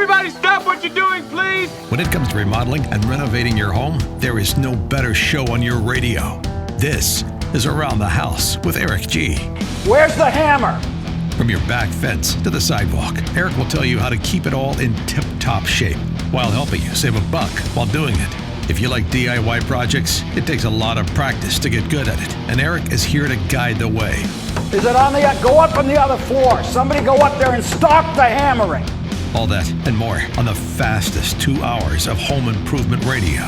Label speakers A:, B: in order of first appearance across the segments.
A: Everybody stop what you're doing, please!
B: When it comes to remodeling and renovating your home, there is no better show on your radio. This is Around the House with Eric G.
C: Where's the hammer?
B: From your back fence to the sidewalk, Eric will tell you how to keep it all in tip-top shape while helping you save a buck while doing it. If you like DIY projects, it takes a lot of practice to get good at it, and Eric is here to guide the way.
C: Is it on the, go up on the other floor. Somebody go up there and stop the hammering.
B: All that and more on the fastest 2 hours of home improvement radio.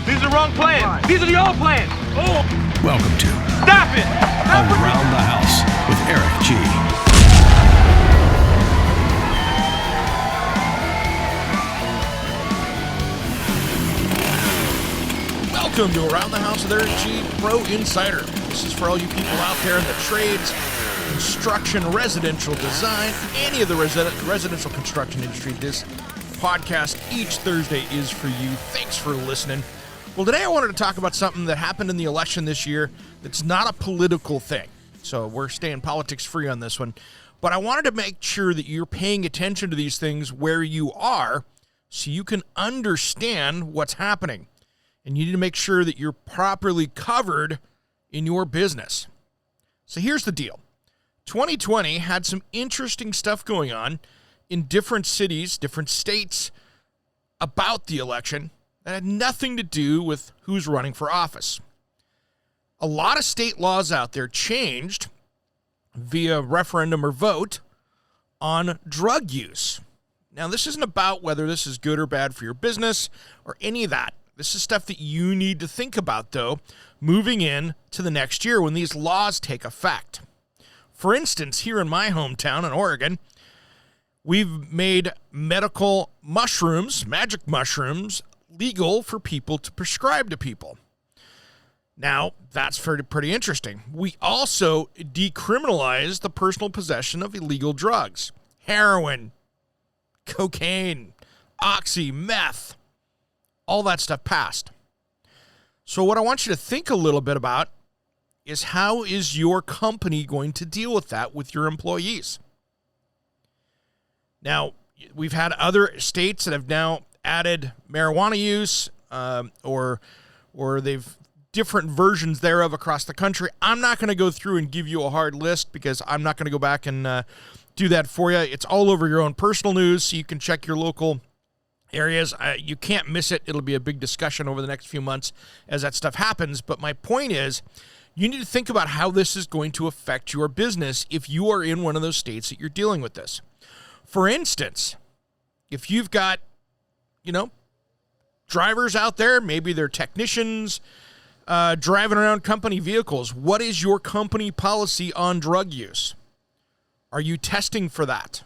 A: These are the wrong plans. These are the old plans. Oh!
B: Welcome to
A: Stop it!
B: Around the House with Eric G.
D: Welcome to Around the House with Eric G, Pro Insider. This is for all you people out there in the trades, construction, residential design, any of the residential construction industry. This podcast each Thursday is for you. Thanks for listening. Well, today I wanted to talk about something that happened in the election this year that's not a political thing. So we're staying politics free on this one. But I wanted to make sure that you're paying attention to these things where you are so you can understand what's happening. And you need to make sure that you're properly covered in your business. So here's the deal. 2020 had some interesting stuff going on in different cities, different states about the election that had nothing to do with who's running for office. A lot of state laws out there changed via referendum or vote on drug use. Now, this isn't about whether this is good or bad for your business or any of that. This is stuff that you need to think about, though, moving in to the next year when these laws take effect. For instance, here in my hometown in Oregon, we've made medical mushrooms, magic mushrooms, legal for people to prescribe to people. Now, that's pretty interesting. We also decriminalized the personal possession of illegal drugs. Heroin, cocaine, oxy, meth, all that stuff passed. So what I want you to think a little bit about is how is your company going to deal with that with your employees? Now, we've had other states that have now added marijuana use or they've different versions thereof across the country. I'm not going to go through and give you a hard list because I'm not going to go back and do that for you. It's all over your own personal news, so you can check your local areas. You can't miss it. It'll be a big discussion over the next few months as that stuff happens. But my point is, you need to think about how this is going to affect your business if you are in one of those states that you're dealing with this. For instance, if you've got, drivers out there, maybe they're technicians driving around company vehicles, what is your company policy on drug use? Are you testing for that?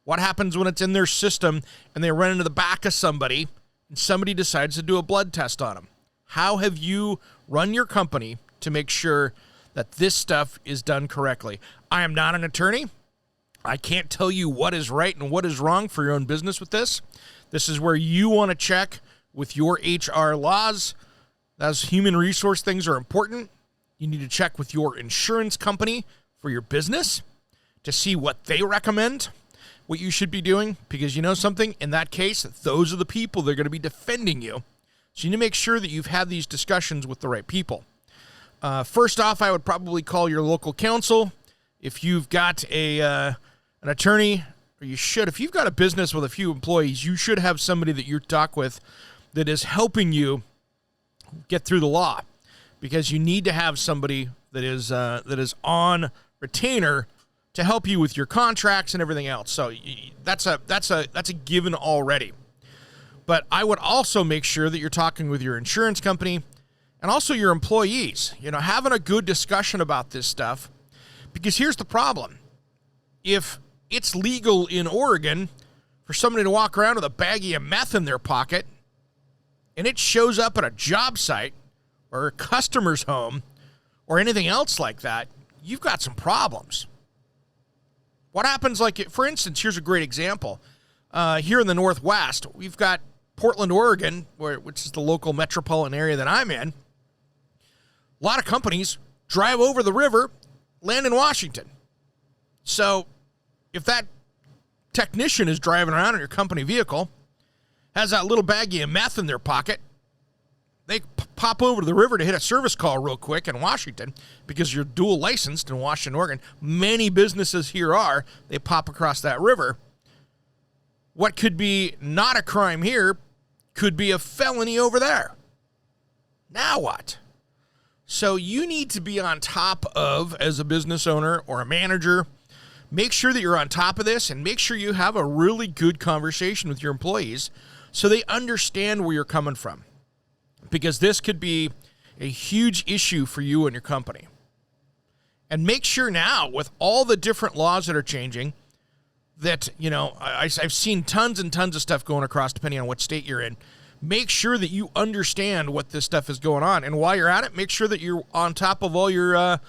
D: What happens when it's in their system and they run into the back of somebody and somebody decides to do a blood test on them? How have you run your company to make sure that this stuff is done correctly? I am not an attorney. I can't tell you what is right and what is wrong for your own business with this. This is where you want to check with your HR laws. Those human resource things are important. You need to check with your insurance company for your business to see what they recommend, what you should be doing, because you know something, in that case, those are the people that are going to be defending you. So you need to make sure that you've had these discussions with the right people. First off, I would probably call your local counsel. If you've got an attorney, or you should, if you've got a business with a few employees, you should have somebody that you talk with that is helping you get through the law, because you need to have somebody that is on retainer to help you with your contracts and everything else. So that's a given already. But I would also make sure that you're talking with your insurance company and also your employees, having a good discussion about this stuff. Because here's the problem. If it's legal in Oregon for somebody to walk around with a baggie of meth in their pocket and it shows up at a job site or a customer's home or anything else like that, you've got some problems. What happens, for instance, here's a great example. Here in the Northwest, we've got Portland, Oregon, which is the local metropolitan area that I'm in. A lot of companies drive over the river, land in Washington. So if that technician is driving around in your company vehicle, has that little baggie of meth in their pocket, they pop over to the river to hit a service call real quick in Washington because you're dual licensed in Washington, Oregon. Many businesses here are. They pop across that river. What could be not a crime here could be a felony over there. Now what? So you need to be on top of, as a business owner or a manager, make sure that you're on top of this and make sure you have a really good conversation with your employees so they understand where you're coming from. Because this could be a huge issue for you and your company. And make sure now, with all the different laws that are changing, that, I've seen tons and tons of stuff going across depending on what state you're in. Make sure that you understand what this stuff is going on. And while you're at it, make sure that you're on top of all your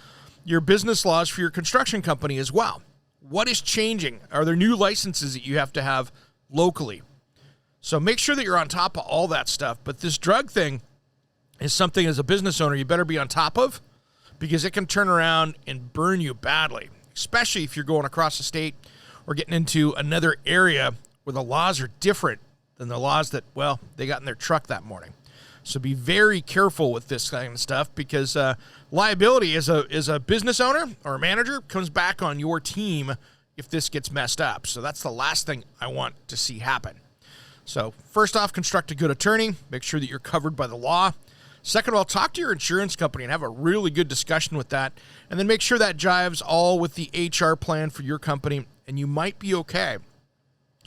D: business laws for your construction company as well. What is changing? Are there new licenses that you have to have locally? So make sure that you're on top of all that stuff. But this drug thing is something, as a business owner, you better be on top of, because it can turn around and burn you badly, especially if you're going across the state or getting into another area where the laws are different than the laws that, they got in their truck that morning. So be very careful with this kind of stuff, because liability as a business owner or a manager comes back on your team if this gets messed up. So that's the last thing I want to see happen. So first off, construct a good attorney. Make sure that you're covered by the law. Second of all, talk to your insurance company and have a really good discussion with that. And then make sure that jives all with the HR plan for your company, and you might be okay.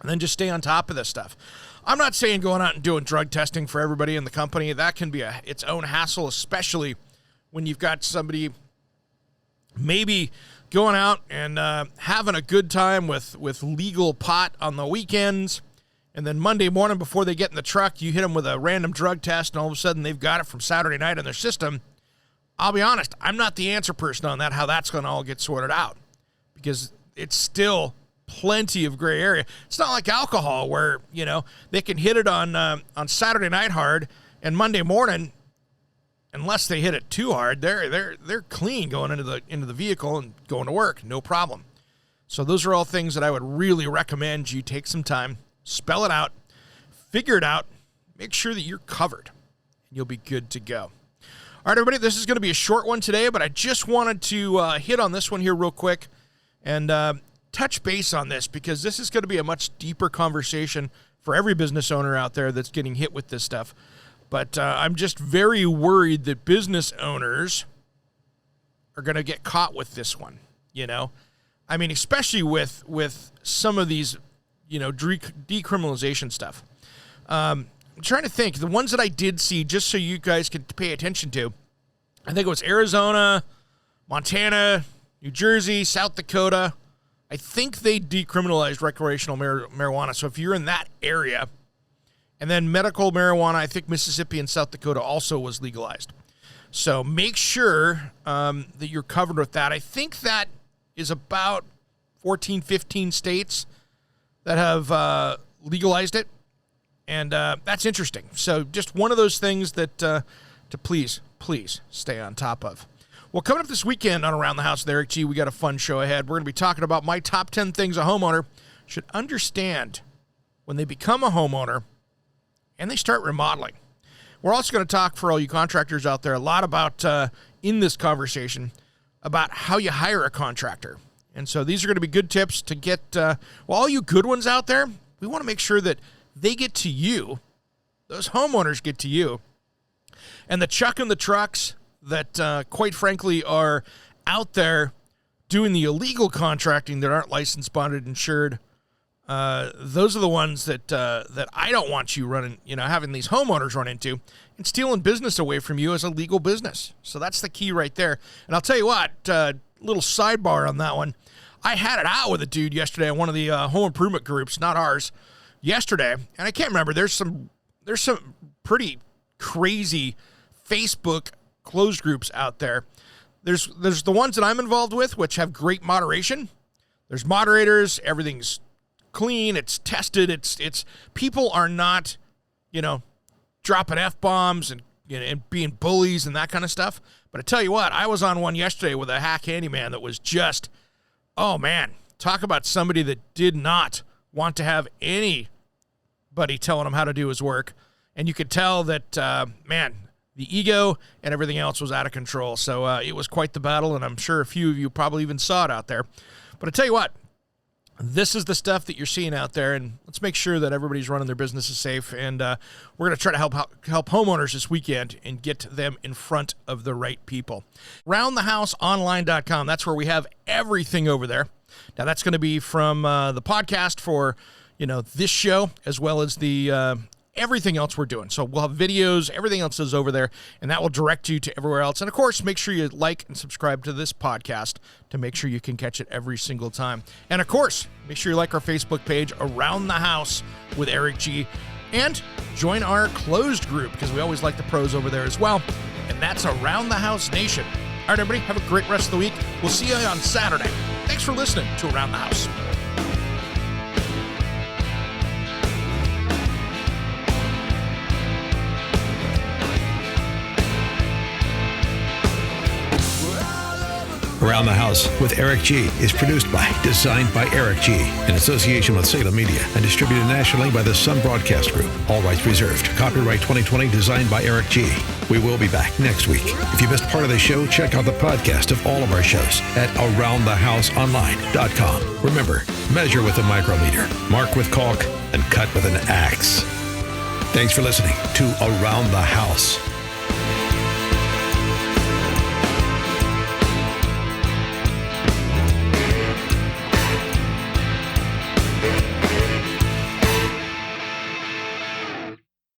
D: And then just stay on top of this stuff. I'm not saying going out and doing drug testing for everybody in the company. That can be its own hassle, especially when you've got somebody maybe going out and having a good time with legal pot on the weekends. And then Monday morning before they get in the truck, you hit them with a random drug test, and all of a sudden they've got it from Saturday night in their system. I'll be honest, I'm not the answer person on that, how that's going to all get sorted out, because it's still plenty of gray area. It's not like alcohol where, they can hit it on Saturday night hard, and Monday morning, unless they hit it too hard, they're clean going into the vehicle and going to work, no problem. So those are all things that I would really recommend you take some time, spell it out, figure it out, make sure that you're covered, and you'll be good to go. All right, everybody, this is going to be a short one today, but I just wanted to hit on this one here real quick and touch base on this, because this is going to be a much deeper conversation for every business owner out there that's getting hit with this stuff. But I'm just very worried that business owners are going to get caught with this one, I mean, especially with some of these decriminalization stuff. I'm trying to think. The ones that I did see, just so you guys could pay attention to, I think it was Arizona, Montana, New Jersey, South Dakota. I think they decriminalized recreational marijuana. So if you're in that area, and then medical marijuana, I think Mississippi and South Dakota also was legalized. So make sure that you're covered with that. I think that is about 14, 15 states that have legalized it, and that's interesting. So just one of those things that to please stay on top of. Well, coming up this weekend on Around the House with Eric G, we got a fun show ahead. We're going to be talking about my top 10 things a homeowner should understand when they become a homeowner and they start remodeling. We're also going to talk, for all you contractors out there, a lot about, in this conversation, about how you hire a contractor. And so these are going to be good tips to get, all you good ones out there, we want to make sure that they get to you, those homeowners get to you, and the chuck and the trucks that, quite frankly, are out there doing the illegal contracting that aren't licensed, bonded, insured, those are the ones that I don't want you running, having these homeowners run into and stealing business away from you as a legal business. So that's the key right there. And I'll tell you what, little sidebar on that one. I had it out with a dude yesterday on one of the home improvement groups, not ours, yesterday, and I can't remember. There's some pretty crazy Facebook closed groups out there. There's the ones that I'm involved with, which have great moderation. There's moderators. Everything's clean. It's tested. It's people are not, dropping F-bombs and being bullies and that kind of stuff. But I tell you what, I was on one yesterday with a hack handyman that was just, oh man, talk about somebody that did not want to have anybody telling him how to do his work. And you could tell that, man, the ego and everything else was out of control. So it was quite the battle, and I'm sure a few of you probably even saw it out there. But I tell you what, this is the stuff that you're seeing out there, and let's make sure that everybody's running their businesses safe. And we're going to try to help homeowners this weekend and get them in front of the right people. RoundTheHouseOnline.com. That's where we have everything over there. Now, that's going to be from the podcast for, this show, as well as the everything else we're doing. So we'll have videos, everything else is over there, and that will direct you to everywhere else. And, of course, make sure you like and subscribe to this podcast to make sure you can catch it every single time. And, of course, make sure you like our Facebook page, Around the House with Eric G., and join our closed group, because we always like the pros over there as well, and that's Around the House Nation. All right, everybody, have a great rest of the week. We'll see you on Saturday. Thanks for listening to Around the House.
B: Around the House with Eric G. is produced by, designed by Eric G. in association with Salem Media and distributed nationally by the Sun Broadcast Group. All rights reserved. Copyright 2020, designed by Eric G. We will be back next week. If you missed part of the show, check out the podcast of all of our shows at AroundTheHouseOnline.com. Remember, measure with a micrometer, mark with caulk, and cut with an axe. Thanks for listening to Around the House.